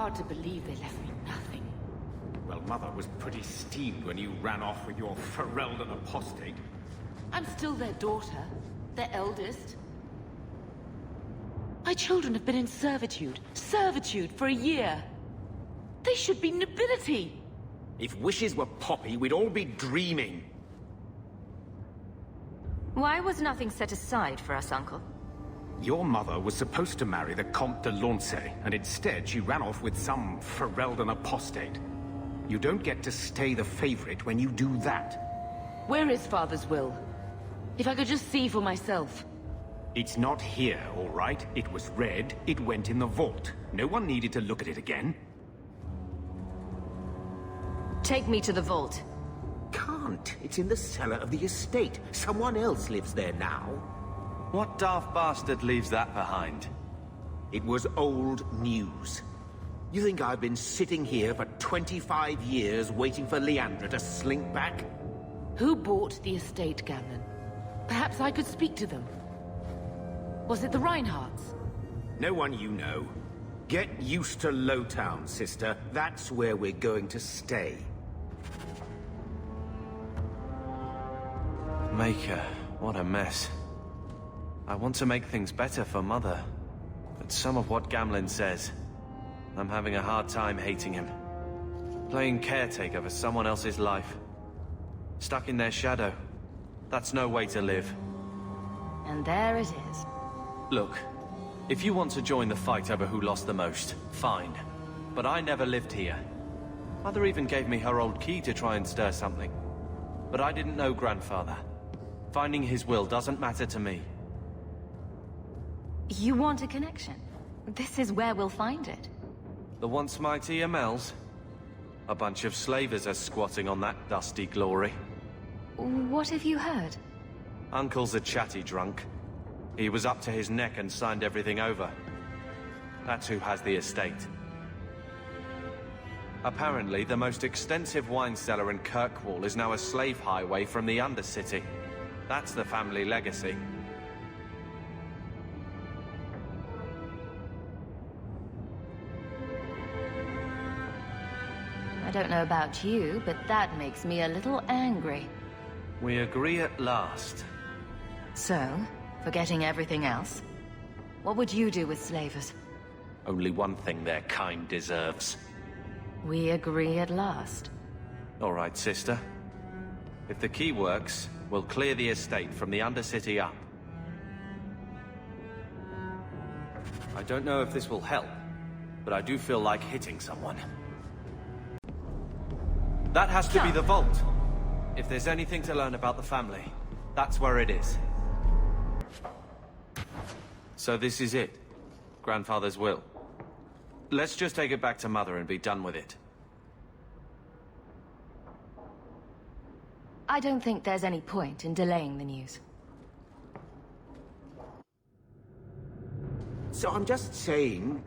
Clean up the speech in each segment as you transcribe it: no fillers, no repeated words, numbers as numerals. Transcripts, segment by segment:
hard to believe they left me nothing. Well, Mother was pretty steamed when you ran off with your Ferelden apostate. I'm still their daughter, their eldest. My children have been in servitude for a year. They should be nobility. If wishes were poppy, we'd all be dreaming. Why was nothing set aside for us, Uncle? Your mother was supposed to marry the Comte de Launcey, and instead she ran off with some Ferelden apostate. You don't get to stay the favorite when you do that. Where is Father's will? If I could just see for myself. It's not here, all right? It was read, it went in the vault. No one needed to look at it again. Take me to the vault. Can't. It's in the cellar of the estate. Someone else lives there now. What daft bastard leaves that behind? It was old news. You think I've been sitting here for 25 years waiting for Leandra to slink back? Who bought the estate, Gamlen? Perhaps I could speak to them. Was it the Reinhardts? No one you know. Get used to Lowtown, sister. That's where we're going to stay. Maker, what a mess. I want to make things better for Mother, but some of what Gamlen says, I'm having a hard time hating him. Playing caretaker for someone else's life. Stuck in their shadow. That's no way to live. And there it is. Look, if you want to join the fight over who lost the most, fine. But I never lived here. Mother even gave me her old key to try and stir something. But I didn't know Grandfather. Finding his will doesn't matter to me. You want a connection? This is where we'll find it. The once mighty Amels? A bunch of slavers are squatting on that dusty glory. What have you heard? Uncle's a chatty drunk. He was up to his neck and signed everything over. That's who has the estate. Apparently, the most extensive wine cellar in Kirkwall is now a slave highway from the Undercity. That's the family legacy. I don't know about you, but that makes me a little angry. We agree at last. So, forgetting everything else, what would you do with slavers? Only one thing their kind deserves. We agree at last. All right, sister. If the key works, we'll clear the estate from the Undercity up. I don't know if this will help, but I do feel like hitting someone. That has to be the vault. If there's anything to learn about the family, that's where it is. So this is it. Grandfather's will. Let's just take it back to Mother and be done with it. I don't think there's any point in delaying the news. So I'm just saying,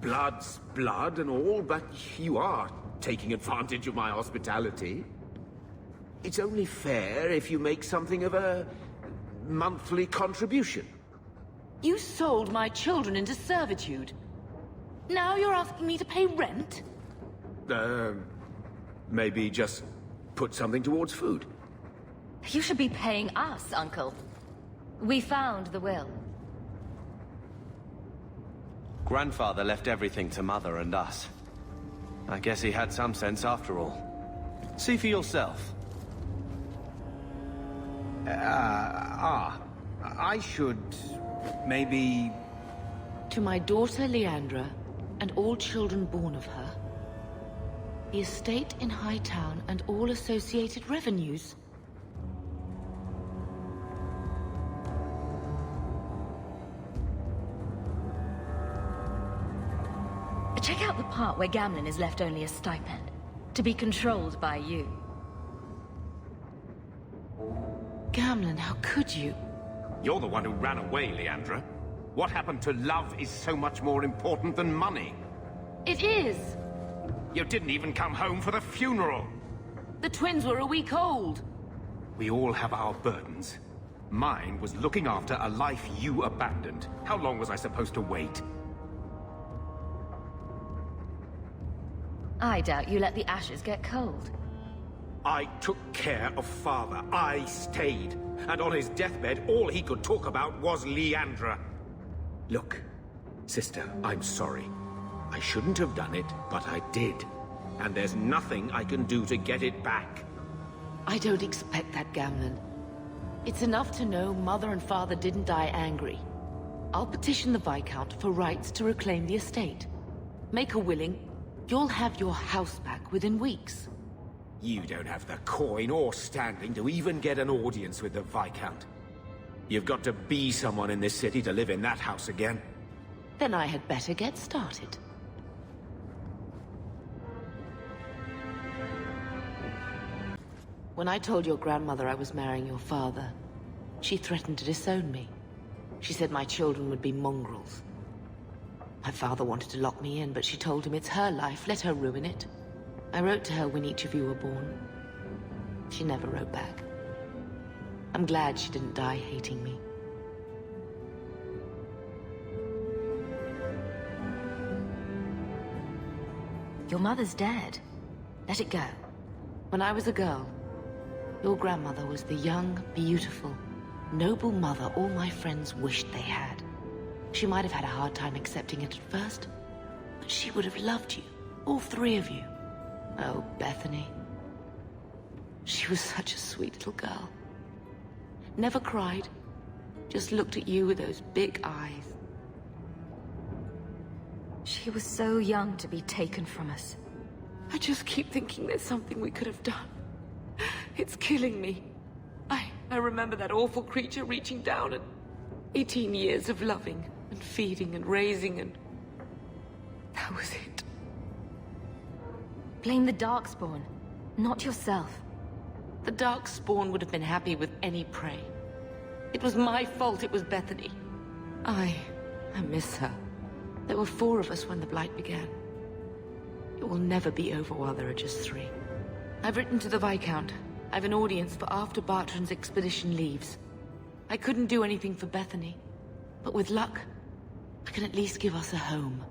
blood's blood and all, but you are taking advantage of my hospitality. It's only fair if you make something of a monthly contribution. You sold my children into servitude. Now you're asking me to pay rent? Maybe just put something towards food. You should be paying us, Uncle. We found the will. Grandfather left everything to Mother and us. I guess he had some sense after all. See for yourself. I should... maybe... To my daughter Leandra, and all children born of her. The estate in Hightown and all associated revenues. Check out the part where Gamlen is left only a stipend, to be controlled by you. Gamlen, how could you? You're the one who ran away, Leandra. What happened to love is so much more important than money. It is! You didn't even come home for the funeral. The twins were a week old. We all have our burdens. Mine was looking after a life you abandoned. How long was I supposed to wait? I doubt you let the ashes get cold. I took care of Father. I stayed. And on his deathbed, all he could talk about was Leandra. Look, sister, I'm sorry. I shouldn't have done it, but I did. And there's nothing I can do to get it back. I don't expect that, Gamlen. It's enough to know Mother and Father didn't die angry. I'll petition the Viscount for rights to reclaim the estate. Make a willing, you'll have your house back within weeks. You don't have the coin or standing to even get an audience with the Viscount. You've got to be someone in this city to live in that house again. Then I had better get started. When I told your grandmother I was marrying your father, she threatened to disown me. She said my children would be mongrels. My father wanted to lock me in, but she told him it's her life, let her ruin it. I wrote to her when each of you were born. She never wrote back. I'm glad she didn't die hating me. Your mother's dead. Let it go. When I was a girl, your grandmother was the young, beautiful, noble mother all my friends wished they had. She might have had a hard time accepting it at first, but she would have loved you, all three of you. Oh, Bethany. She was such a sweet little girl. Never cried, just looked at you with those big eyes. She was so young to be taken from us. I just keep thinking there's something we could have done. It's killing me. I remember that awful creature reaching down and 18 years of loving and feeding and raising, and that was it. Blame the Darkspawn, not yourself. The Darkspawn would have been happy with any prey. It was my fault it was Bethany. I miss her. There were 4 of us when the Blight began. It will never be over while there are just 3. I've written to the Viscount. I've an audience for after Bartran's expedition leaves. I couldn't do anything for Bethany, but with luck, I can at least give us a home.